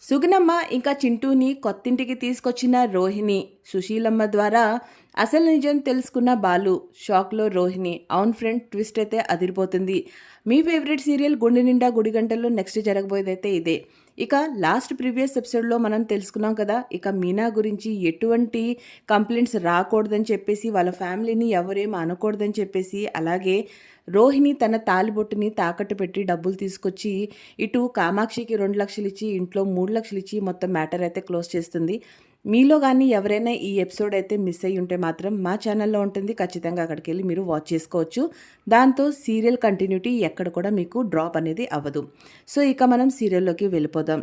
సుగుణమ్మ ఇంకా చింటూని కొత్తింటికి తీసుకొచ్చిన రోహిణి, సుశీలమ్మ ద్వారా అసలు నిజం తెలుసుకున్న బాలు. షాక్లో రోహిణి. అవును ఫ్రెండ్, ట్విస్ట్ అయితే అదిరిపోతుంది. మీ ఫేవరెట్ సీరియల్ గుండె నిండా గుడిగంటల్లో నెక్స్ట్ జరగబోయేదైతే ఇదే. ఇక లాస్ట్ ప్రీవియస్ ఎపిసోడ్లో మనం తెలుసుకున్నాం కదా, ఇక మీనా గురించి ఎటువంటి కంప్లైంట్స్ రాకూడదని చెప్పేసి, వాళ్ళ ఫ్యామిలీని ఎవరేం అనకూడదని చెప్పేసి, అలాగే రోహిణి తన తాలిబొట్టుని తాకట్టు పెట్టి డబ్బులు తీసుకొచ్చి ఇటు కామాక్షికి 2 లక్షలు ఇచ్చి ఇంట్లో 3 లక్షలు ఇచ్చి మొత్తం మ్యాటర్ అయితే క్లోజ్ చేస్తుంది. మీలో కానీ ఎవరైనా ఈ ఎపిసోడ్ అయితే మిస్ అయ్యి ఉంటే మాత్రం మా ఛానల్లో ఉంటుంది, ఖచ్చితంగా అక్కడికి వెళ్ళి మీరు వాచ్ చేసుకోవచ్చు. దాంతో సీరియల్ కంటిన్యూటీ ఎక్కడ కూడా మీకు డ్రాప్ అనేది అవ్వదు. సో ఇక మనం సీరియల్లోకి వెళ్ళిపోదాం.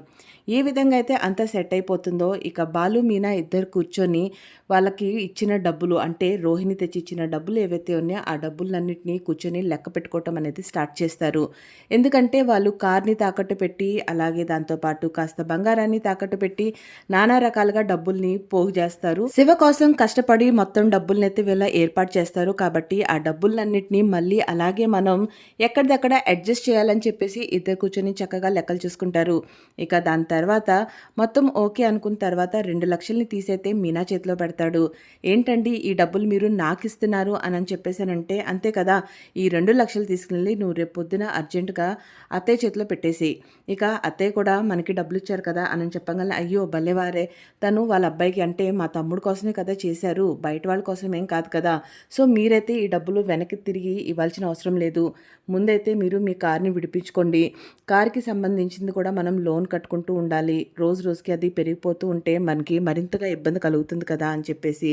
ఏ విధంగా అయితే అంతా సెట్ అయిపోతుందో, ఇక బాలు మీనా ఇద్దరు కూర్చొని వాళ్ళకి ఇచ్చిన డబ్బులు, అంటే రోహిణి తెచ్చి ఇచ్చిన డబ్బులు ఏవైతే ఉన్నాయో ఆ డబ్బులన్నింటినీ కూర్చొని లెక్క పెట్టుకోవటం అనేది స్టార్ట్ చేస్తారు. ఎందుకంటే వాళ్ళు కార్ని తాకట్టు పెట్టి, అలాగే దాంతోపాటు కాస్త బంగారాన్ని తాకట్టు పెట్టి నానా రకాలుగా డబ్బుల్ని పోగు చేస్తారు. శివ కోసం కష్టపడి మొత్తం డబ్బులనైతే వీళ్ళ ఏర్పాటు చేస్తారు. కాబట్టి ఆ డబ్బులన్నింటినీ మళ్ళీ అలాగే మనం ఎక్కడిదక్కడ అడ్జస్ట్ చేయాలని చెప్పేసి ఇద్దరు కూర్చొని చక్కగా లెక్కలు చూసుకుంటారు. ఇక దాని తర్వాత మొత్తం ఓకే అనుకున్న తర్వాత 2 లక్షల్ని తీసైతే మీనా చేతిలో పెడతాడు. ఏంటండి ఈ డబ్బులు మీరు నాకు ఇస్తున్నారు అని చెప్పేసానంటే, అంతే కదా, ఈ 2 లక్షలు తీసుకెళ్ళి నువ్వు రేపు పొద్దున అర్జెంటుగా అత్తయ్య చేతిలో పెట్టేసి, ఇక అత్తయ్య కూడా మనకి డబ్బులు ఇచ్చారు కదా అని చెప్పగానే, అయ్యో భలేవారే, తను వాళ్ళ అబ్బాయికి అంటే మా తమ్ముడు కోసమే కదా చేశారు, బయట వాళ్ళ కోసం ఏం కాదు కదా, సో మీరైతే ఈ డబ్బులు వెనక్కి తిరిగి ఇవ్వాల్సిన అవసరం లేదు. ముందైతే మీరు మీ కార్ని విడిపించుకోండి. కార్కి సంబంధించింది కూడా మనం లోన్ కట్టుకుంటూ ఉండాలి. రోజు రోజుకి అది పెరిగిపోతూ ఉంటే మనకి మరింతగా ఇబ్బంది కలుగుతుంది కదా అని చెప్పేసి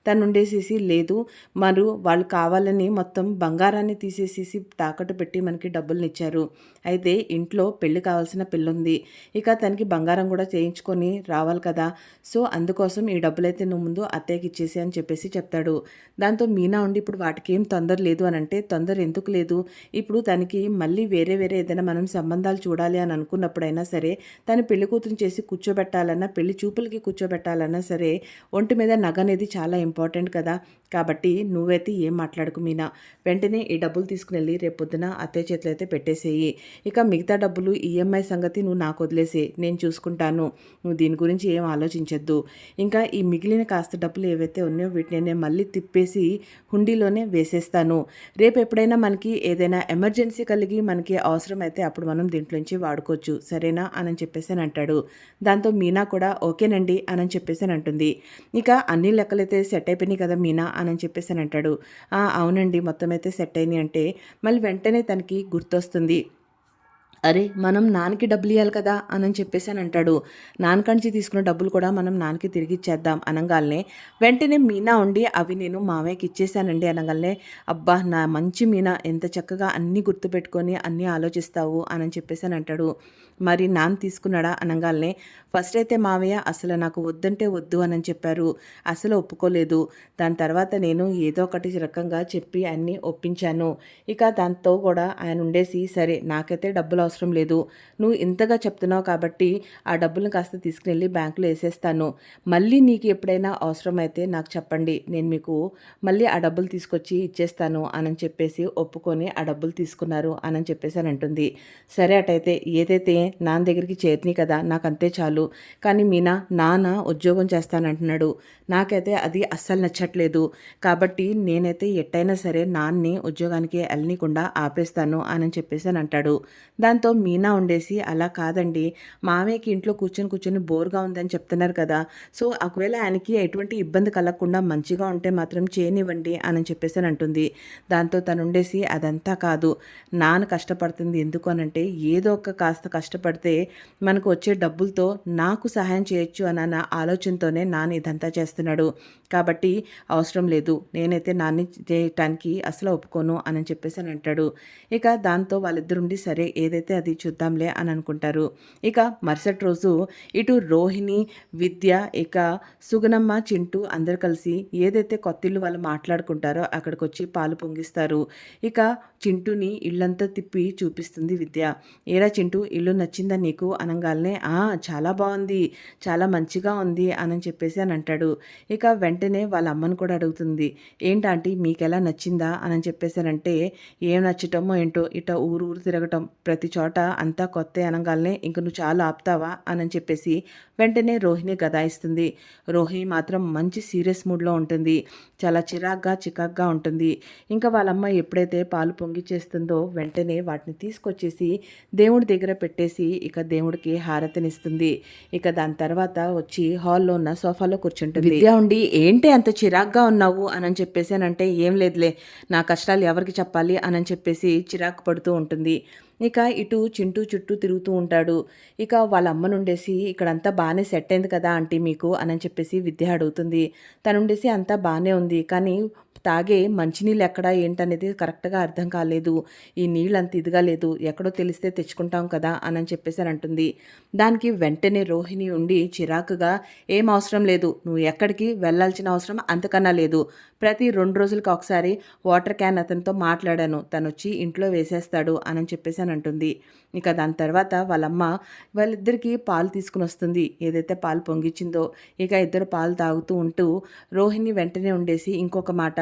తను ఉండేసేసి, లేదు మరి వాళ్ళు కావాలని మొత్తం బంగారాన్ని తీసేసేసి తాకట్టు పెట్టి మనకి డబ్బుల్ని ఇచ్చారు. అయితే ఇంట్లో పెళ్లి కావాల్సిన పెళ్ళుంది, ఇక తనకి బంగారం కూడా చేయించుకొని రావాలి కదా, సో అందుకోసం ఈ డబ్బులైతే నువ్వు ముందు అత్తయ్యకి ఇచ్చేసి అని చెప్పేసి చెప్తాడు. దాంతో మీనా ఉండి, ఇప్పుడు వాటికి ఏం తొందర లేదు అని అంటే, తొందర ఎందుకు లేదు, ఇప్పుడు తనకి మళ్ళీ వేరే ఏదైనా మనం సంబంధాలు చూడాలి అని అనుకున్నప్పుడైనా సరే, తను పెళ్లి కూతురు చేసి కూర్చోబెట్టాలన్నా, పెళ్లి చూపులకి కూర్చోబెట్టాలన్నా సరే, ఒంటి మీద నగ అనేది చాలా ఇంపార్టెంట్ కదా, కాబట్టి నువ్వైతే ఏం మాట్లాడుకు మీనా, వెంటనే ఈ డబ్బులు తీసుకుని వెళ్ళి రేపొద్దున అత్తయ్య చేతిలో అయితే పెట్టేసేయి. ఇక మిగతా డబ్బులు ఈఎంఐ సంగతి నువ్వు నాకు వదిలేసే, నేను చూసుకుంటాను, నువ్వు దీని గురించి ఏం ఆలోచించొద్దు. ఇంకా ఈ మిగిలిన కాస్త డబ్బులు ఏవైతే ఉన్నాయో వీటిని నేను మళ్ళీ తిప్పేసి హుండీలోనే వేసేస్తాను. రేపు ఎప్పుడైనా మనకి ఏదైనా ఎమర్జెన్సీ కలిగి మనకి అవసరం అయితే అప్పుడు మనం దీంట్లోంచి వాడుకోవచ్చు, సరేనా అని చెప్పేసి అని అంటాడు. దాంతో మీనా కూడా ఓకేనండి అని చెప్పేసి అని అంటుంది. ఇక అన్ని లెక్కలైతే సెట్ అయిపోయినాయి కదా మీనా అని చెప్పేసి అని అంటాడు. అవునండి మొత్తం అయితే సెట్ అయినాయి అంటే మళ్ళీ వెంటనే తనకి గుర్తొస్తుంది, అరే మనం నాన్నకి డబ్బులు ఇవ్వాలి కదా అని చెప్పేసి అని అంటాడు. నాన్నకంచి తీసుకున్న డబ్బులు కూడా మనం నాన్నకి తిరిగి ఇచ్చేద్దాం అనగానే వెంటనే మీనా ఉండి, అవి నేను మావయ్యకి ఇచ్చేసానండి అనగానే, అబ్బా నా మంచి మీనా, ఎంత చక్కగా అన్నీ గుర్తుపెట్టుకొని అన్నీ ఆలోచిస్తావు అని చెప్పేసి అని అంటాడు. మరి నాన్న తీసుకున్నాడా అనగానే, ఫస్ట్ అయితే మావయ్య అసలు నాకు వద్దంటే వద్దు అని చెప్పారు, అసలు ఒప్పుకోలేదు. దాని తర్వాత నేను ఏదో ఒకటి రకంగా చెప్పి అన్నీ ఒప్పించాను. ఇక దాంతో కూడా ఆయన ఉండేసి, సరే నాకైతే డబ్బులు అవసరం లేదు, నువ్వు ఇంతగా చెప్తున్నావు కాబట్టి ఆ డబ్బులను కాస్త తీసుకుని బ్యాంకులో వేసేస్తాను, మళ్ళీ నీకు ఎప్పుడైనా అవసరమైతే నాకు చెప్పండి, నేను మీకు మళ్ళీ ఆ డబ్బులు తీసుకొచ్చి ఇచ్చేస్తాను అని చెప్పేసి ఒప్పుకొని ఆ డబ్బులు తీసుకున్నారు అని చెప్పేసి అని అంటుంది. సరే అటైతే ఏదైతే నాన్న దగ్గరికి చేరినాయి కదా, నాకు అంతే చాలు. కానీ మీనా, నాన్న ఉద్యోగం చేస్తానంటున్నాడు, నాకైతే అది అస్సలు నచ్చట్లేదు, కాబట్టి నేనైతే ఎట్టయినా సరే నాన్ని ఉద్యోగానికి వెళ్ళనీయకుండా ఆపేస్తాను అని చెప్పేసి అని అంటాడు. దాంతో మీనా ఉండేసి, అలా కాదండి, మామయ్యకి ఇంట్లో కూర్చొని బోర్గా ఉందని చెప్తున్నారు కదా, సో ఒకవేళ ఆయనకి ఎటువంటి ఇబ్బంది కలగకుండా మంచిగా ఉంటే మాత్రం చేయనివ్వండి అని చెప్పేసి అని అంటుంది. దాంతో తను ఉండేసి, అదంతా కాదు, నాన్న కష్టపడుతుంది ఎందుకు అనంటే, ఏదో ఒక కాస్త కష్టపడితే మనకు వచ్చే డబ్బులతో నాకు సహాయం చేయొచ్చు అన్న ఆలోచనతోనే నాన్న ఇదంతా చేస్తున్నాడు, కాబట్టి అవసరం లేదు, నేనైతే నాన్ని చేయటానికి అసలు ఒప్పుకోను అని చెప్పేసి అని అంటాడు. ఇక దాంతో వాళ్ళిద్దరుండి సరే ఏదైతే అది చూద్దాంలే అని అనుకుంటారు. ఇక మరుసటి రోజు ఇటు రోహిణి, విద్య, ఇక సుగుణమ్మ, చింటూ అందరు కలిసి ఏదైతే కొత్తిల్లు వాళ్ళు మాట్లాడుకుంటారో అక్కడికి వచ్చి పాలు పొంగిస్తారు. ఇక చింటూని ఇల్లంతా తిప్పి చూపిస్తుంది విద్య. ఏరా చింటూ, ఇల్లు నచ్చిందా నీకు అనంగాల్నే, చాలా బావుంది. చాలా మంచిగా ఉంది అని చెప్పేసి అని అంటాడు. ఇక వెంటనే వాళ్ళ అమ్మని కూడా అడుగుతుంది. ఏంటాంటీ మీకెలా నచ్చిందా అని చెప్పేసానంటే, ఏం నచ్చటమో ఏంటో ఇట ఊరు ఊరు తిరగటం, ప్రతి చోట అంతా కొత్తే అనంగాల్నే ఇంక నువ్వు చాలా ఆపుతావా అని చెప్పేసి వెంటనే రోహిణి గదాయిస్తుంది. రోహిణి మాత్రం మంచి సీరియస్ మూడ్‌లో ఉంటుంది. చాలా చిరాగ్గా, చికాగ్గా ఉంటుంది. ఇంకా వాళ్ళమ్మ ఎప్పుడైతే పాలు పొంగిచ్చేస్తుందో వెంటనే వాటిని తీసుకొచ్చేసి దేవుడి దగ్గర పెట్టేసి ఇక దేవుడికి హారతినిస్తుంది. ఇక దాని తర్వాత వచ్చి హాల్‌లో ఉన్న సోఫాలో కూర్చుంటుంది. విద్య ఉండి ఏంటి అంత చిరాగ్గా ఉన్నావు అని చెప్పేసానంటే, ఏం లేదులే నా కష్టాలు ఎవరికి చెప్పాలి అని చెప్పేసి చిరాకు పడుతూ ఉంటుంది. ఇక ఇటు చింటూ చుట్టూ తిరుగుతూ ఉంటాడు. ఇక వాళ్ళ అమ్మనుండేసి ఇక్కడంతా బాగానే సెట్ అయింది కదా ఆంటీ మీకు అని చెప్పేసి విద్య అడుగుతుంది. తనుండేసి అంతా బాగానే ఉంది, కానీ తాగే మంచినీళ్ళు ఎక్కడ ఏంటనేది కరెక్ట్గా అర్థం కాలేదు. ఈ నీళ్ళు అంత ఇదిగా లేదు, ఎక్కడో తెలిస్తే తెచ్చుకుంటాం కదా అని చెప్పేసి అని అంటుంది. దానికి వెంటనే రోహిణి ఉండి చిరాకుగా, ఏం అవసరం లేదు, నువ్వు ఎక్కడికి వెళ్ళాల్సిన అవసరం అంతకన్నా లేదు. ప్రతి 2 రోజులకు ఒకసారి వాటర్ క్యాన్ అతనితో మాట్లాడాను, తను వచ్చి ఇంట్లో వేసేస్తాడు అని చెప్పేసి అని అంటుంది. ఇక దాని తర్వాత వాళ్ళమ్మ వాళ్ళిద్దరికీ పాలు తీసుకుని వస్తుంది, ఏదైతే పాలు పొంగిచ్చిందో. ఇక ఇద్దరు పాలు తాగుతూ ఉంటూ రోహిణి వెంటనే ఉండేసి ఇంకొక మాట,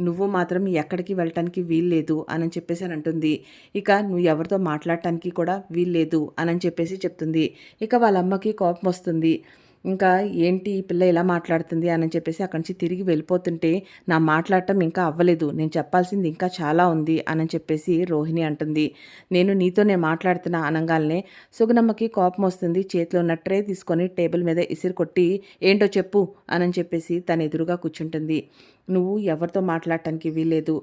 నువ్వు మాత్రం ఎక్కడికి వెళ్ళటానికి వీల్లేదు అని చెప్పేసి అని అంటుంది. ఇక నువ్వు ఎవరితో మాట్లాడటానికి కూడా వీల్లేదు అని చెప్పేసి చెప్తుంది. ఇక వాళ్ళ అమ్మకి కోపం వస్తుంది. ఇంకా ఏంటి ఈ పిల్ల ఇలా మాట్లాడుతుంది అని చెప్పేసి అక్కడి నుంచి తిరిగి వెళ్ళిపోతుంటే, నా మాట్లాడటం ఇంకా అవ్వలేదు, నేను చెప్పాల్సింది ఇంకా చాలా ఉంది అని చెప్పేసి రోహిణి అంటుంది. నేను మాట్లాడుతున్నా అనంగాల్నే సుగుణమ్మకి కోపం వస్తుంది. చేతిలో ఉన్న ట్రే తీసుకొని టేబుల్ మీద ఇసిరి కొట్టి, ఏంటో చెప్పు అని చెప్పేసి తన ఎదురుగా కూర్చుంటుంది. నువ్వు ఎవరితో మాట్లాడటానికి వీల్లేదు,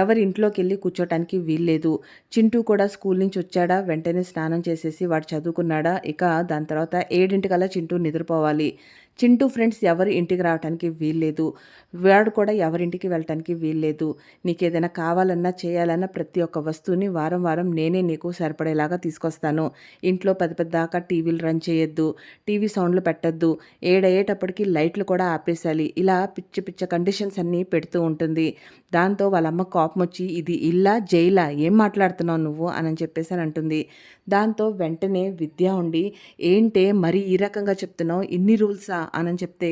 ఎవరి ఇంట్లోకి వెళ్ళి కూర్చోటానికి వీల్లేదు. చింటూ కూడా స్కూల్ నుంచి వచ్చాడా, వెంటనే స్నానం చేసేసి వాడు చదువుకున్నాడా, ఇక దాని తర్వాత 7 చింటూ నిద్రపోవాలి. చింటూ ఫ్రెండ్స్ ఎవరి ఇంటికి రావడానికి వీల్లేదు, వాడు కూడా ఎవరింటికి వెళ్ళటానికి వీల్లేదు. నీకేదైనా కావాలన్నా చేయాలన్నా ప్రతి ఒక్క వస్తువుని వారం వారం నేనే నీకు సరిపడేలాగా తీసుకొస్తాను. ఇంట్లో పెద్దాకా టీవీలు రన్ చేయొద్దు, టీవీ సౌండ్లు పెట్టద్దు, 7 అయ్యేటప్పటికి లైట్లు కూడా ఆపేసాలి, ఇలా పిచ్చ పిచ్చ కండిషన్స్ అన్నీ పెడుతూ ఉంటుంది. దాంతో వాళ్ళమ్మ కోపం వచ్చి, ఇది ఇల్లా జైలా, ఏం మాట్లాడుతున్నావు నువ్వు అని చెప్పేసి అని అంటుంది. దాంతో వెంటనే విద్య ఉండి, ఏంటే మరి ఈ రకంగా చెప్తున్నావు, ఇన్ని రూల్సా అని చెప్తే,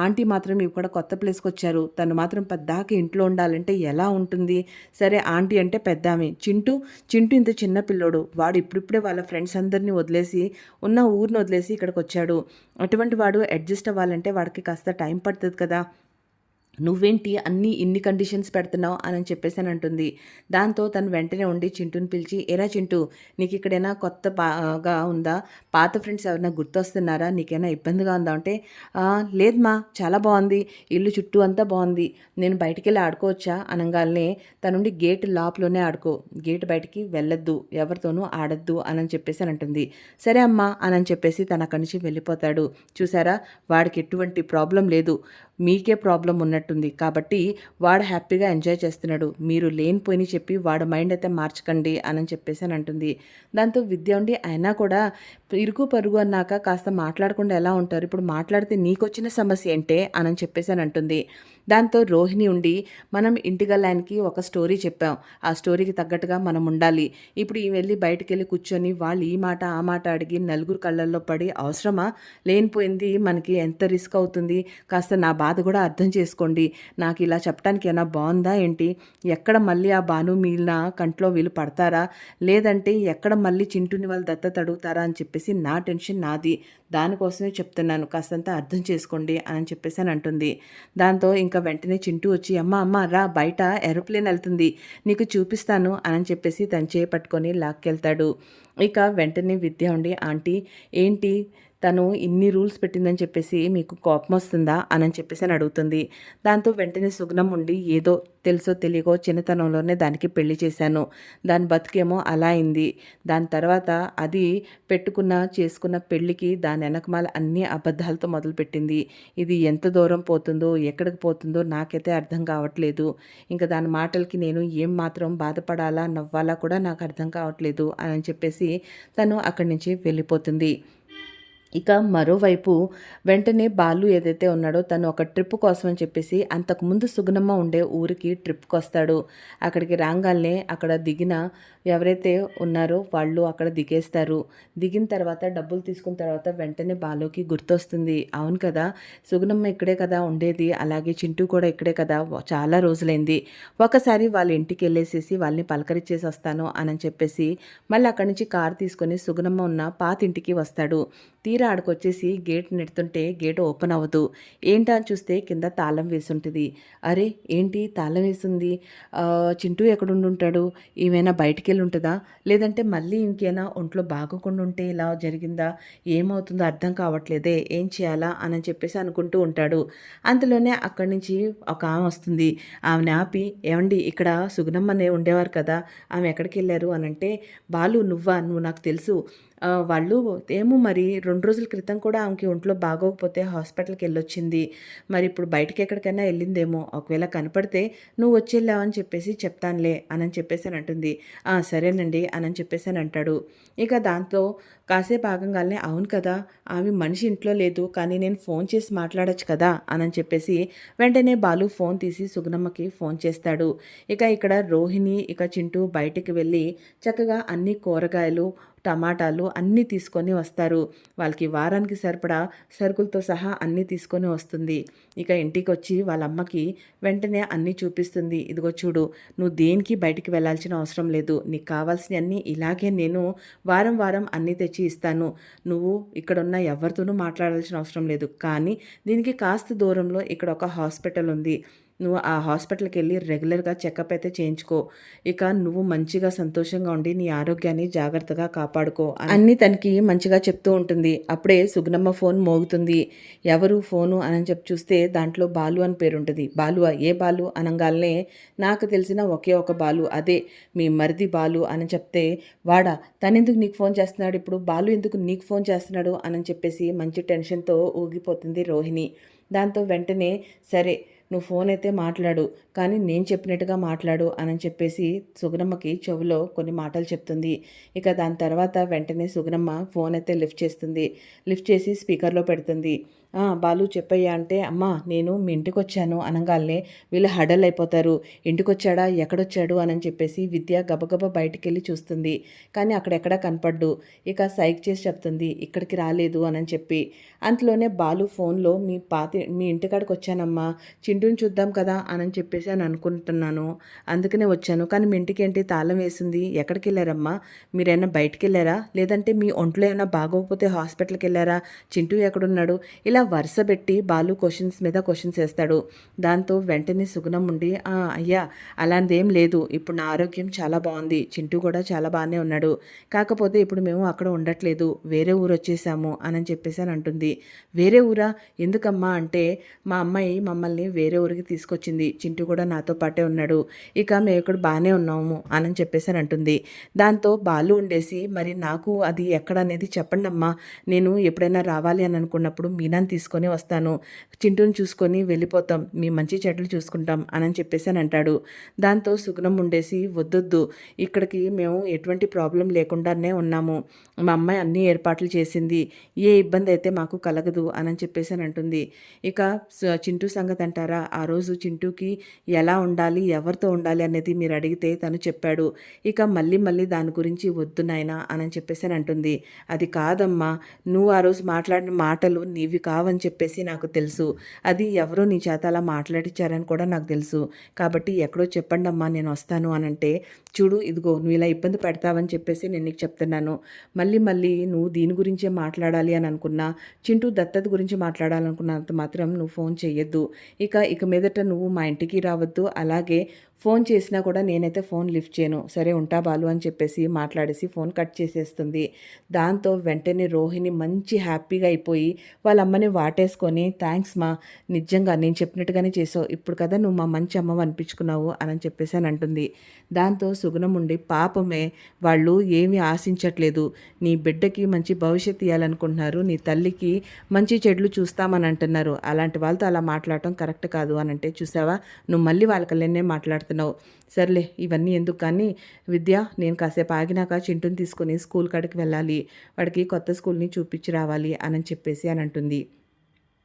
ఆంటీ మాత్రం ఇవి కూడా కొత్త ప్లేస్కి వచ్చారు, తను మాత్రం పెద్దాక ఇంట్లో ఉండాలంటే ఎలా ఉంటుంది. సరే ఆంటీ అంటే పెద్దామె, చింటూ చింటూ ఇంత చిన్న పిల్లోడు, వాడు ఇప్పుడిప్పుడే వాళ్ళ ఫ్రెండ్స్ అందరినీ వదిలేసి ఉన్న ఊరిని వదిలేసి ఇక్కడికి వచ్చాడు. అటువంటి వాడు అడ్జస్ట్ అవ్వాలంటే వాడికి కాస్త టైం పడుతుంది కదా, నువ్వేంటి అన్నీ ఇన్ని కండిషన్స్ పెడుతున్నావు అని చెప్పేసి అని అంటుంది. దాంతో తను వెంటనే ఉండి చింటూని పిలిచి, ఎరా చింటూ, నీకు ఇక్కడైనా కొత్త బాగా ఉందా, పాత ఫ్రెండ్స్ ఎవరైనా గుర్తొస్తున్నారా, నీకైనా ఇబ్బందిగా ఉందా అంటే, లేదు మా, చాలా బాగుంది, ఇల్లు చుట్టూ అంతా బాగుంది, నేను బయటికి వెళ్ళి ఆడుకోవచ్చా అనగానే తనుండి గేట్ లోపలనే ఆడుకో, గేట్ బయటికి వెళ్ళొద్దు, ఎవరితోనూ ఆడద్దు అని చెప్పేసి అని అంటుంది. సరే అమ్మా అని చెప్పేసి తను అక్కడి నుంచి వెళ్ళిపోతాడు. చూసారా, వాడికి ఎటువంటి ప్రాబ్లం లేదు, మీకే ప్రాబ్లం ఉన్నట్టుంది, కాబట్టి వాడు హ్యాపీగా ఎంజాయ్ చేస్తున్నాడు, మీరు లేనిపోయి చెప్పి వాడు మైండ్ అయితే మార్చకండి అని చెప్పేసి అని అంటుంది. దాంతో విద్య ఉండి, అయినా కూడా ఇరుకు పరుగు అన్నాక కాస్త మాట్లాడకుండా ఎలా ఉంటారు, ఇప్పుడు మాట్లాడితే నీకొచ్చిన సమస్య ఏంటే అని చెప్పేసి అని అంటుంది. దాంతో రోహిణి ఉండి, మనం ఇంటిగల్లానికి ఒక స్టోరీ చెప్పాం, ఆ స్టోరీకి తగ్గట్టుగా మనం ఉండాలి, ఇప్పుడు ఈ వెళ్ళి బయటికి వెళ్ళి కూర్చొని వాళ్ళు ఈ మాట ఆ మాట అడిగి నలుగురు కళ్ళల్లో పడి అవసరమా, లేనిపోయింది మనకి ఎంత రిస్క్ అవుతుంది, కాస్త నా బాధ కూడా అర్థం చేసుకోండి, నాకు ఇలా చెప్పడానికి ఏమైనా బాగుందా ఏంటి, ఎక్కడ మళ్ళీ ఆ భాను మీళ్ళ కంట్లో వీళ్ళు పడతారా, లేదంటే ఎక్కడ మళ్ళీ చింటూని వాళ్ళు దత్తత అడుగుతారా అని చెప్పేసి నా టెన్షన్ నాది, దానికోసమే చెప్తున్నాను, కాస్తంత అర్థం చేసుకోండి అని చెప్పేసి అని అంటుంది. దాంతో ఇంకా వెంటనే చింటూ వచ్చి, అమ్మ అమ్మ రా, బయట ఏరోప్లేన్ వెళ్తుంది, నీకు చూపిస్తాను అని చెప్పేసి తను చేపట్టుకొని లాక్కెళ్తాడు. ఇక వెంటనే విద్య ఉండి, ఆంటీ ఏంటి తను ఇన్ని రూల్స్ పెట్టిందని చెప్పేసి మీకు కోపం వస్తుందా అని చెప్పేసి అని అడుగుతుంది. దాంతో వెంటనే సుగుణం ఉండి, ఏదో తెలుసో తెలియకో చిన్నతనంలోనే దానికి పెళ్లి చేశాను, దాని బతుకేమో అలా అయింది, దాని తర్వాత అది చేసుకున్న పెళ్ళికి దాని వెనకమాల అన్ని అబద్ధాలతో మొదలుపెట్టింది, ఇది ఎంత దూరం పోతుందో ఎక్కడికి పోతుందో నాకైతే అర్థం కావట్లేదు, ఇంకా దాని మాటలకి నేను ఏం మాత్రం బాధపడాలా నవ్వాలా కూడా నాకు అర్థం కావట్లేదు అని చెప్పేసి తను అక్కడి నుంచి వెళ్ళిపోతుంది. ఇక మరోవైపు వెంటనే బాలు ఏదైతే ఉన్నాడో తను ఒక ట్రిప్ కోసం అని చెప్పేసి అంతకుముందు సుగుణమ్మ ఉండే ఊరికి ట్రిప్‌కొస్తాడు. అక్కడికి రాంగాల్నే అక్కడ దిగిన ఎవరైతే ఉన్నారో వాళ్ళు అక్కడ దిగేస్తారు. దిగిన తర్వాత డబ్బులు తీసుకున్న తర్వాత వెంటనే బాలుకి గుర్తొస్తుంది. అవును కదా! సుగుణమ్మ ఇక్కడే కదా ఉండేది. అలాగే చింటూ కూడా ఇక్కడే కదా! చాలా రోజులైంది. ఒకసారి వాళ్ళ ఇంటికెళ్ళేసేసి వాళ్ళని పలకరించేసి వస్తాను అనని చెప్పేసి మళ్ళీ అక్కడి నుంచి కారు తీసుకొని సుగుణమ్మ ఉన్న పాతింటికి వస్తాడు. తీరా ఆడికొచ్చేసి గేట్ నెడుతుంటే గేట్ ఓపెన్ అవ్వదు. ఏంటా అని చూస్తే కింద తాళం వేసుంటది. అరే! ఏంటి తాళం వేసుంది? చింటూ ఎక్కడుండుంటాడు? ఏమైనా బయటికెళ్ళి ఉంటదా? లేదంటే మళ్ళీ ఇంకేనా ఒంట్లో బాగోకుండా ఉంటే ఇలా జరిగిందా? ఏమవుతుందో అర్థం కావట్లేదే. ఏం చేయాలా? అని చెప్పేసి అనుకుంటూ ఉంటాడు. అంతలోనే అక్కడి నుంచి ఒక ఆమె వస్తుంది. ఆమెని ఆపి ఏవండీ ఇక్కడ సుగుణమ్మనే ఉండేవారు కదా! ఆమె ఎక్కడికెళ్లారు అనంటే, బాలు నువ్వా? నువ్వు నాకు తెలుసు. వాళ్ళు ఏమో మరి 2 రోజుల క్రితం కూడా ఆమెకి ఒంట్లో బాగోకపోతే హాస్పిటల్‌కెళ్ళొచ్చింది. మరిప్పుడు బయటికెక్కడికైనా ఎళ్ళిందేమో! ఒకవేళ కనపడితే నువ్వు వచ్చెళ్ళావని చెప్పేసి చెప్తానులే అనని చెప్పేసనంటుంది. ఆ! సరేనండి అనని చెప్పేసనంటాడు. ఇక దాంతో కాసేపు ఆగంగాల్నే అవును కదా! ఆమె మనిషి ఇంట్లో లేదు. కానీ నేను ఫోన్ చేసి మాట్లాడొచ్చు కదా! అనని చెప్పేసి వెంటనే బాలు ఫోన్ తీసి సుగుణమ్మకి ఫోన్ చేస్తాడు. ఇక ఇక్కడ రోహిణి, ఇక చింటూ బయటికి వెళ్ళి చక్కగా అన్ని కూరగాయలు, టమాటాలు అన్నీ తీసుకొని వస్తారు. వాళ్ళకి వారానికి సరిపడా సరుకులతో సహా అన్నీ తీసుకొని వస్తుంది. ఇక ఇంటికొచ్చి వాళ్ళ అమ్మకి వెంటనే అన్నీ చూపిస్తుంది. ఇదిగో చూడు, నువ్వు దేనికి బయటికి వెళ్ళాల్సిన అవసరం లేదు. నీకు కావాల్సినవన్నీ ఇలాగే నేను వారం వారం అన్నీ తెచ్చి ఇస్తాను. నువ్వు ఇక్కడున్న ఎవరితోనూ మాట్లాడాల్సిన అవసరం లేదు. కానీ దీనికి కాస్త దూరంలో ఇక్కడ ఒక హాస్పిటల్ ఉంది. నువ్వు ఆ హాస్పిటల్‌కెళ్ళి రెగ్యులర్‌గా చెకప్ అయితే చేయించుకో. ఇక నువ్వు మంచిగా సంతోషంగా ఉండి నీ ఆరోగ్యాన్ని జాగ్రత్తగా కాపాడుకో అన్నీ తనకి మంచిగా చెప్తూ ఉంటుంది. అప్పుడే సుగుణమ్మ ఫోన్ మోగుతుంది. ఎవరు ఫోను అనని చెప్పి చూస్తే దాంట్లో బాలు అని పేరుంటది. బాలువా? ఏ బాలు అనంగాల్నే నాకు తెలిసిన ఒకే ఒక బాలు. అదే మీ మరిది బాలు అని చెప్తే వాడా? తనెందుకు నీకు ఫోన్ చేస్తున్నాడు ఇప్పుడు? బాలు ఎందుకు నీకు ఫోన్ చేస్తున్నాడు? అనని చెప్పేసి మంచి టెన్షన్‌తో ఊగిపోతుంది రోహిణి. దాంతో వెంటనే సరే నువ్వు ఫోన్ అయితే మాట్లాడు. కానీ నేను చెప్పినట్టుగా మాట్లాడు అనని చెప్పేసి సుగుణమ్మకి చెవిలో కొన్ని మాటలు చెప్తుంది. ఇక దాని తర్వాత వెంటనే సుగుణమ్మ ఫోన్ అయితే లిఫ్ట్ చేస్తుంది. లిఫ్ట్ చేసి స్పీకర్‌లో పెడుతుంది. బాలు చెప్పయ్యా అంటే, అమ్మా నేను మీ ఇంటికొచ్చాను అనంగాల్నే వీళ్ళు హడల్ అయిపోతారు. ఇంటికొచ్చాడా? ఎక్కడొచ్చాడు? అనని చెప్పేసి విద్య గబగబా బయటికెళ్ళి చూస్తుంది. కానీ అక్కడెక్కడా కనపడ్డు. ఇక సైగ చేసి చెప్తుంది ఇక్కడికి రాలేదు అనని చెప్పి. అంతలోనే బాలు ఫోన్‌లో మీ ఇంటికాడికొచ్చానమ్మా. చింటూని చూద్దాం కదా అనని చెప్పేసి అని అనుకుంటున్నాను. అందుకనే వచ్చాను. కానీ మీ ఇంటికేంటి తాళం వేసింది? ఎక్కడికెళ్లారమ్మా? మీరేమన్నా బయటికెళ్లారా? లేదంటే మీ ఒంట్లో ఏమైనా బాగోకపోతే హాస్పిటల్‌కెళ్లారా? చింటూ ఎక్కడున్నాడు? ఇలా వరుసబెట్టి బాలు క్వశ్చన్స్ మీద క్వశ్చన్స్ వేస్తాడు. దాంతో వెంటనే సుగుణం ఉండి అయ్యా అలాంటిదేం లేదు. ఇప్పుడు నా ఆరోగ్యం చాలా బాగుంది. చింటూ కూడా చాలా బాగానే ఉన్నాడు. కాకపోతే ఇప్పుడు మేము అక్కడ ఉండట్లేదు. వేరే ఊరు వచ్చేసాము అనని చెప్పేసి అని అంటుంది. వేరే ఊరా? ఎందుకమ్మా అంటే మా అమ్మాయి మమ్మల్ని వేరే ఊరికి తీసుకొచ్చింది. చింటూ కూడా నాతో పాటే ఉన్నాడు. ఇక మేము ఇక్కడ బాగానే ఉన్నాము అనని చెప్పేసి అని అంటుంది. దాంతో బాలు ఉండేసి మరి నాకు అది ఎక్కడ అనేది చెప్పండి అమ్మా. నేను ఎప్పుడైనా రావాలి అని అనుకున్నప్పుడు మీనాని తీసుకొని వస్తాను. చింటూని చూసుకొని వెళ్ళిపోతాం. మీ మంచి చెడ్డలు చూసుకుంటాం అనని చెప్పేసి అని అంటాడు. దాంతో సుగుణం ఉండేసి వద్దొద్దు, ఇక్కడికి మేము ఎటువంటి ప్రాబ్లం లేకుండానే ఉన్నాము. మా అమ్మాయి అన్ని ఏర్పాట్లు చేసింది. ఏ ఇబ్బంది అయితే మాకు కలగదు అనని చెప్పేసి అని అంటుంది. ఇక చింటూ సంగతి అంటారా? ఆ రోజు చింటూకి ఎలా ఉండాలి, ఎవరితో ఉండాలి అనేది మీరు అడిగితే తను చెప్పాడు. ఇక మళ్ళీ మళ్ళీ దాని గురించి వద్దు నాయనా అనని చెప్పేసి అని అంటుంది. అది కాదమ్మా, నువ్వు ఆ రోజు మాట్లాడిన మాటలు నీవి కావని చెప్పేసి నాకు తెలుసు. అది ఎవరో నీ చేత అలా మాట్లాడించారని కూడా నాకు తెలుసు. కాబట్టి ఎక్కడో చెప్పండమ్మా నేను వస్తాను అనంటే, చూడు ఇదిగో నువ్వు ఇలా ఇబ్బంది పెడతావని చెప్పేసి నేను నీకు చెప్తున్నాను. మళ్ళీ మళ్ళీ నువ్వు దీని గురించే మాట్లాడాలి అని అనుకున్నా, చింటూ దత్తత గురించి మాట్లాడాలనుకున్నంత మాత్రం నువ్వు ఫోన్ చెయ్యొద్దు. ఇక మీదట నువ్వు మా ఇంటికి రావద్దు. అలాగే ఫోన్ చేసినా కూడా నేనైతే ఫోన్ లిఫ్ట్ చేయను. సరే ఉంటా బాలు అని చెప్పేసి మాట్లాడేసి ఫోన్ కట్ చేసేస్తుంది. దాంతో వెంటనే రోహిణి మంచి హ్యాపీగా అయిపోయి వాళ్ళ అమ్మని వాటేసుకొని థ్యాంక్స్ మా, నిజంగా నేను చెప్పినట్టుగానే చేసావు. ఇప్పుడు కదా నువ్వు మా మంచి అమ్మవు అనిపించుకున్నావు అని చెప్పేసి అని అంటుంది. దాంతో సుగుణం ఉండి పాపమే వాళ్ళు ఏమీ ఆశించట్లేదు. నీ బిడ్డకి మంచి భవిష్యత్తు ఇవ్వాలనుకుంటున్నారు. నీ తల్లికి మంచి చెడులు చూస్తామని అంటున్నారు. అలాంటి వాళ్ళతో అలా మాట్లాడటం కరెక్ట్ కాదు అని అంటే చూసావా, నువ్వు మళ్ళీ వాళ్ళ కళ్ళనే మాట్లాడుతున్నావు చేస్తున్నావు. సర్లే ఇవన్నీ ఎందుకు కానీ విద్య, నేను కాసేపు ఆగినాక చింటూని తీసుకొని స్కూల్ కాడికి వెళ్ళాలి. వాడికి కొత్త స్కూల్‌ని చూపించి రావాలి అని చెప్పేసి అని అంటుంది.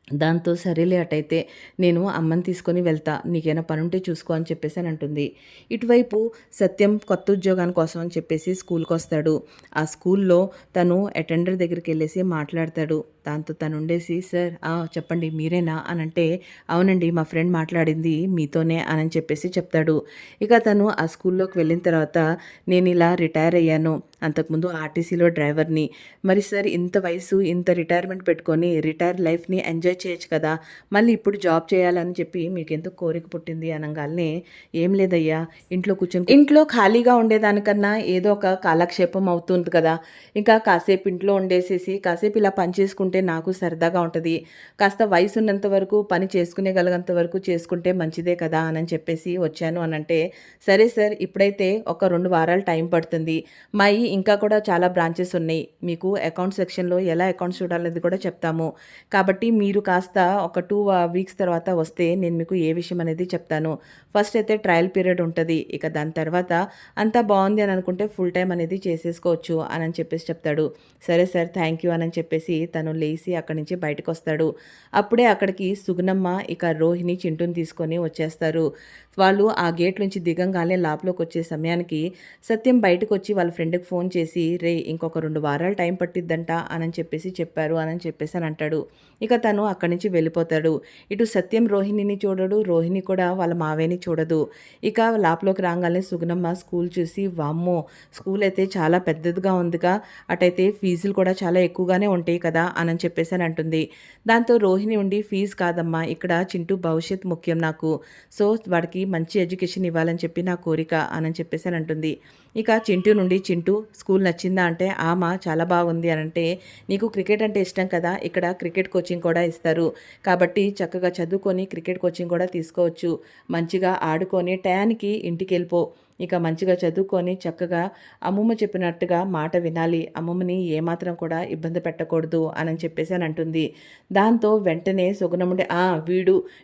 దాంతో సరేలే అటైతే నేను అమ్మని తీసుకొని వెళ్తా. నీకేమైనా పనుంటే చూసుకో అని చెప్పేసి అని అంటుంది. ఇటువైపు సత్యం కొత్త ఉద్యోగాని కోసం అని చెప్పేసి స్కూల్‌కొస్తాడు. ఆ స్కూల్‌లో తను అటెండర్ దగ్గరికెళ్ళేసి మాట్లాడతాడు. దాంతో తనుండేసి సార్ చెప్పండి మీరేనా అనంటే, అవునండి మా ఫ్రెండ్ మాట్లాడింది మీతోనే అని చెప్పేసి చెప్తాడు. ఇక తను ఆ స్కూల్లోకి వెళ్ళిన తర్వాత నేను ఇలా రిటైర్ అయ్యాను. అంతకుముందు ఆర్టీసీలో డ్రైవర్‌ని. మరి సార్ ఇంత వయసు ఇంత రిటైర్మెంట్ పెట్టుకొని రిటైర్ లైఫ్‌ని ఎంజాయ్ చేయొచ్చు కదా! మళ్ళీ ఇప్పుడు జాబ్ చేయాలని చెప్పి మీకెందుకు కోరిక పుట్టింది అనంగాల్నే, ఏం లేదయ్యా ఇంట్లో ఖాళీగా ఉండేదానికన్నా ఏదో ఒక కాలక్షేపం అవుతుంది కదా! ఇంకా కాసేపు ఇంట్లో ఉండేసేసి కాసేపు ఇలా పని చేసుకుంటే నాకు సరదాగా ఉంటది. కాస్త వయసున్నంత వరకు పని చేసుకునేగలిగేంత వరకు చేసుకుంటే మంచిదే కదా! అని చెప్పేసి వచ్చాను అనంటే, సరే సార్ ఇప్పుడైతే ఒక 2 వారాలు టైం పడుతుంది. మాయి ఇంకా కూడా చాలా బ్రాంచెస్ ఉన్నాయి. మీకు అకౌంట్ సెక్షన్‌లో ఎలా అకౌంట్స్ చూడాలనేది కూడా చెప్తాము. కాబట్టి మీరు కాస్త ఒక 2 వీక్స్ తర్వాత వస్తే నేను మీకు ఏ విషయం అనేది చెప్తాను. ఫస్ట్ అయితే ట్రయల్ పీరియడ్ ఉంటది. ఇక దాని తర్వాత అంతా బావుంది అని అనుకుంటే ఫుల్ టైమ్ అనేది చేసేసుకోవచ్చు అని చెప్పేసి చెప్తాడు. సరే సార్ థ్యాంక్ యూ అని చెప్పేసి తను లేసి అక్కడి నుంచి బయటకొస్తాడు. అప్పుడే అక్కడికి సుగుణమ్మ ఇక రోహిణి చింటూని తీసుకొని వచ్చేస్తారు. వాళ్ళు ఆ గేట్ నుంచి దిగంగానే లోపలికొచ్చే సమయానికి సత్యం బయటకొచ్చి వాళ్ళ ఫ్రెండ్‌కి ఫోన్ చేసి, "రేయ్ ఇంకొక 2 వారాలు టైం పట్టిద్దంట" అని చెప్పేసి చెప్పారు అని చెప్పేసి అని అంటాడు. ఇక తను అక్కడి నుంచి వెళ్ళిపోతాడు. ఇటు సత్యం రోహిణిని చూడడు, రోహిణి కూడా వాళ్ళ మావయ్యని చూడదు. ఇక లోపలోకి రాంగానే సుగుణమ్మ స్కూల్ చూసి, వామ్మో! స్కూల్ అయితే చాలా పెద్దదిగా ఉందిగా, అటైతే ఫీజులు కూడా చాలా ఎక్కువగానే ఉంటాయి కదా అని చెప్పేసి అని అంటుంది. దాంతో రోహిణి ఉండి, ఫీజు కాదమ్మా ఇక్కడ చింటూ భవిష్యత్తు ముఖ్యం నాకు. సో వాడికి మంచి ఎడ్యుకేషన్ ఇవ్వాలని చెప్పి నా కోరిక అని చెప్పేసి అని అంటుంది. ఇక చింటూ నుండి, చింటూ స్కూల్ నచ్చిందా అంటే, చాలా బాగుంది అనంటే, నీకు క్రికెట్ అంటే ఇష్టం కదా, ఇక్కడ క్రికెట్ కోచింగ్ కూడా ఇస్తారు. కాబట్టి చక్కగా చదువుకొని క్రికెట్ కోచింగ్ కూడా తీసుకోవచ్చు. మంచిగా ఆడుకొని టయానికి ఇంటికెళ్ళిపో. ఇక మంచిగా చదువుకొని చక్కగా అమ్మమ్మ చెప్పినట్టుగా మాట వినాలి. అమ్మమ్మని ఏమాత్రం కూడా ఇబ్బంది పెట్టకూడదు అని చెప్పేసి అని అంటుంది. దాంతో వెంటనే సుగుణముండి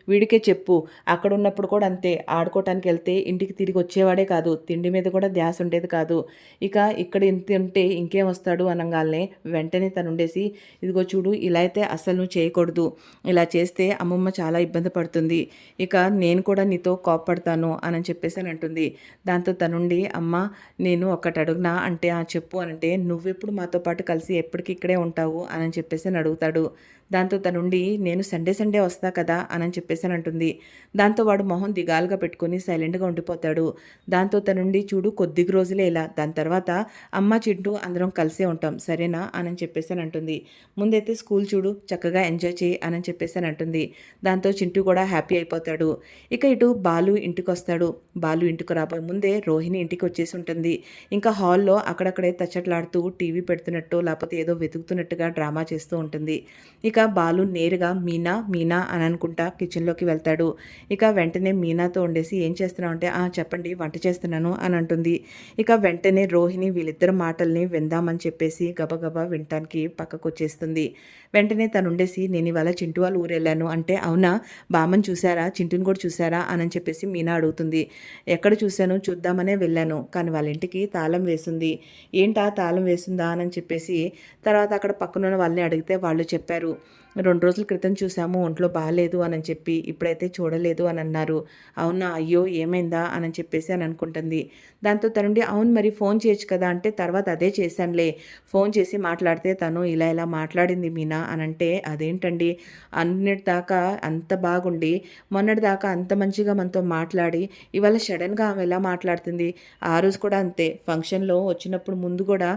వీడికే చెప్పు. అక్కడున్నప్పుడు కూడా అంతే. ఆడుకోవటానికి వెళ్తే ఇంటికి తిరిగి వచ్చేవాడే కాదు. తిండి మీద కూడా ధ్యాస ఉండేది కాదు. ఇక ఇక్కడ ఇంత ఉంటే ఇంకేం వస్తాడు అనంగాల్నే వెంటనే తనుండేసి, ఇదిగో చూడు ఇలా అయితే అస్సలు నువ్వు చేయకూడదు. ఇలా చేస్తే అమ్మమ్మ చాలా ఇబ్బంది పడుతుంది. ఇక నేను కూడా నీతో కోప్పడతాను అని చెప్పేసి అని అంటుంది. దాంతో తనుండి, అమ్మ నేను ఒకటి అడుగునా అంటే, చెప్పు అనంటే, నువ్వెప్పుడు మాతో పాటు కలిసి ఎప్పటికి ఇక్కడే ఉంటావు అని చెప్పేసి అని అడుగుతాడు. దాంతో తనుండి, నేను సండే వస్తా కదా అని చెప్పేసి అని అంటుంది. దాంతో వాడు మొహం దిగాలుగా పెట్టుకొని సైలెంట్గా ఉండిపోతాడు. దాంతో తనుండి, చూడు కొద్ది రోజులే ఇలా, దాని తర్వాత అమ్మ చింటూ అందరం కలిసే ఉంటాం సరేనా అని చెప్పేసి అని అంటుంది. ముందైతే స్కూల్ చూడు చక్కగా ఎంజాయ్ చేయి అని చెప్పేసి అని అంటుంది. దాంతో చింటూ కూడా హ్యాపీ అయిపోతాడు. ఇక ఇటు బాలు ఇంటికి వస్తాడు. బాలు ఇంటికి రాబోయే ముందే రోహిణి ఇంటికి వచ్చేసి ఉంటుంది. ఇంకా హాల్లో అక్కడక్కడే తచ్చట్లాడుతూ టీవీ పెడుతున్నట్టు లేకపోతే ఏదో వెతుకుతున్నట్టుగా డ్రామా చేస్తూ ఉంటుంది. ఇక బాలు నేరుగా మీనా అని అనుకుంటా కిచెన్లోకి వెళ్తాడు. ఇక వెంటనే మీనాతో ఉండేసి, ఏం చేస్తున్నావు అంటే, చెప్పండి వంట చేస్తున్నాను అని అంటుంది. ఇక వెంటనే రోహిణి వీళ్ళిద్దరి మాటల్ని విందామని చెప్పేసి గబగబా వినటానికి పక్కకు వచ్చేస్తుంది. వెంటనే తనుండేసి, నేను ఇవాళ చింటూ వాళ్ళ ఊరెళ్ళాను అంటే, అవునా బామ్మని చూసారా, చింటూని కూడా చూసారా అని చెప్పేసి మీనా అడుగుతుంది. ఎక్కడ చూశాను, చూద్దామనే వెళ్ళాను కానీ వాళ్ళ ఇంటికి తాళం వేసింది. ఏంటా తాళం వేసిందా అని చెప్పేసి తర్వాత అక్కడ పక్కనున్న వాళ్ళని అడిగితే వాళ్ళు చెప్పారు, 2 రోజుల క్రితం చూసాము ఒంట్లో బాగాలేదు అని చెప్పి, ఇప్పుడైతే చూడలేదు అని అన్నారు. అవునా, అయ్యో ఏమైందా అని చెప్పేసి అని అనుకుంటుంది. దాంతో తనుండి, అవును మరి ఫోన్ చేయొచ్చు కదా అంటే, తర్వాత అదే చేశానులే, ఫోన్ చేసి మాట్లాడితే తను ఇలా మాట్లాడింది మీనా అనంటే, అదేంటండి అన్నిటిదాకా అంత బాగుండి మొన్నటిదాకా అంత మంచిగా మనతో మాట్లాడి ఇవాళ సడన్గా ఆమె ఎలా మాట్లాడుతుంది. ఆ రోజు కూడా అంతే, ఫంక్షన్లో వచ్చినప్పుడు ముందు కూడా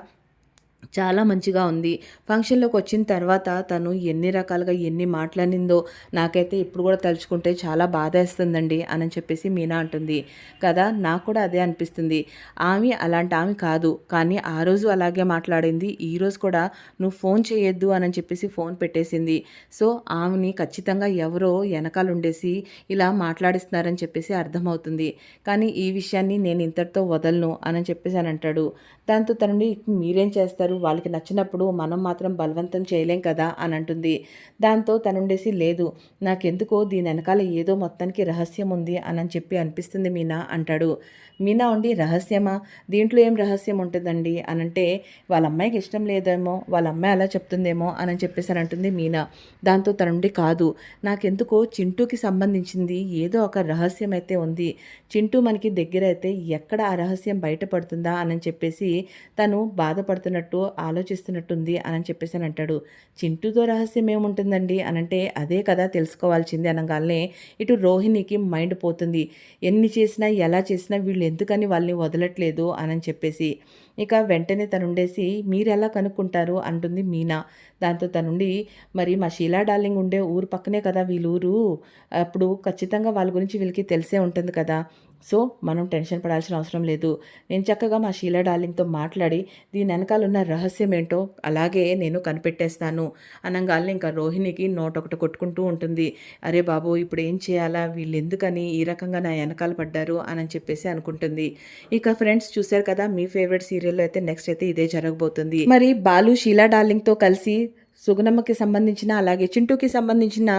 చాలా మంచిగా ఉంది. ఫంక్షన్‌లోకి వచ్చిన తర్వాత తను ఎన్ని రకాలుగా ఎన్ని మాట్లాడిందో నాకైతే ఇప్పుడు కూడా తలుచుకుంటే చాలా బాధేస్తుందండి అని చెప్పేసి మీనా అంటుంది. కదా నాకు కూడా అదే అనిపిస్తుంది. ఆమె అలాంటి ఆమె కాదు. కానీ ఆ రోజు అలాగే మాట్లాడింది. ఈరోజు కూడా నువ్వు ఫోన్ చేయొద్దు అని చెప్పేసి ఫోన్ పెట్టేసింది. సో ఆమెని ఖచ్చితంగా ఎవరో వెనకాల ఉండేసి ఇలా మాట్లాడిస్తున్నారని చెప్పేసి అర్థమవుతుంది. కానీ ఈ విషయాన్ని నేను ఇంతటితో వదలను అని చెప్పేసి అని అంటాడు. దాంతో తనని, మీరేం చేస్తారు వాళ్ళకి నచ్చినప్పుడు మనం మాత్రం బలవంతం చేయలేం కదా అని అంటుంది. దాంతో తనుండేసి లేదు నాకెందుకో దీని వెనకాల ఏదో మొత్తానికి రహస్యం ఉంది అని చెప్పి అనిపిస్తుంది మీనా అంటాడు. మీనా ఉండి రహస్యమా, దీంట్లో ఏం రహస్యం ఉంటుందండి అనంటే వాళ్ళ అమ్మాయికి ఇష్టం లేదేమో, వాళ్ళ అమ్మాయి అలా చెప్తుందేమో అని చెప్పేసి అని అంటుంది మీనా. దాంతో తనుండి కాదు నాకెందుకో చింటూకి సంబంధించింది ఏదో ఒక రహస్యం అయితే ఉంది, చింటూ మనకి దగ్గర అయితే ఎక్కడ ఆ రహస్యం బయటపడుతుందా అని చెప్పేసి తను బాధపడుతున్నట్టు ఆలోచిస్తున్నట్టుంది అని చెప్పేసి అని అంటాడు. చింటూతో రహస్యం ఏముంటుందండి అనంటే అదే కదా తెలుసుకోవాల్సింది అనగానే ఇటు రోహిణికి మైండ్ పోతుంది. ఎన్ని చేసినా ఎలా చేసినా వీళ్ళు ఎందుకని వాళ్ళని వదలట్లేదు అని చెప్పేసి ఇక వెంటనే తనుండేసి మీరెలా కనుక్కుంటారు అంటుంది మీనా. దాంతో తనుండి మరి మా షీలా డార్లింగ్ ఉండే ఊరు పక్కనే కదా వీళ్ళూరు, అప్పుడు ఖచ్చితంగా వాళ్ళ గురించి వీళ్ళకి తెలిసే ఉంటుంది కదా, సో మనం టెన్షన్ పడాల్సిన అవసరం లేదు, నేను చక్కగా మా షీలా డార్లింగ్తో మాట్లాడి దీని వెనకాల ఉన్న రహస్యం ఏంటో అలాగే నేను కనిపెట్టేస్తాను అనగానే ఇంకా రోహిణికి నోటొకటి కొట్టుకుంటూ ఉంటుంది. అరే బాబు ఇప్పుడు ఏం చేయాలా, వీళ్ళు ఎందుకని ఈ రకంగా నా వెనకాల పడ్డారు అని చెప్పేసి అనుకుంటుంది. ఇక ఫ్రెండ్స్ చూశారు కదా మీ ఫేవరెట్ సీరియల్లో అయితే నెక్స్ట్ అయితే ఇదే జరగబోతుంది. మరి బాలు షీలా డార్లింగ్తో కలిసి సుగుణమ్మకి సంబంధించిన అలాగే చింటూకి సంబంధించిన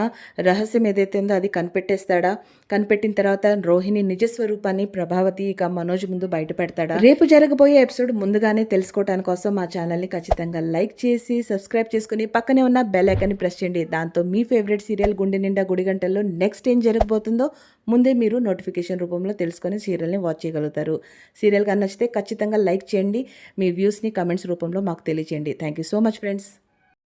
రహస్యం ఏదైతే ఉందో అది కనిపెట్టేస్తాడా, కనిపెట్టిన తర్వాత రోహిణి నిజస్వరూపాన్ని ప్రభావతి ఇక మనోజ్ ముందు బయట పెడతాడా, రేపు జరగబోయే ఎపిసోడ్ ముందుగానే తెలుసుకోవడానికి కోసం మా ఛానల్ని ఖచ్చితంగా లైక్ చేసి సబ్స్క్రైబ్ చేసుకుని పక్కనే ఉన్న బెల్ ఐకాన్ని ప్రెస్ చేయండి. దాంతో మీ ఫేవరెట్ సీరియల్ గుండె నిండా గుడి గంటల్లో నెక్స్ట్ ఏం జరగబోతుందో ముందే మీరు నోటిఫికేషన్ రూపంలో తెలుసుకొని సీరియల్ని వాచ్ చేయగలుగుతారు. సీరియల్ కానీ నచ్చితే ఖచ్చితంగా లైక్ చేయండి, మీ వ్యూస్ని కమెంట్స్ రూపంలో మాకు తెలియచేయండి. Thank you so much friends.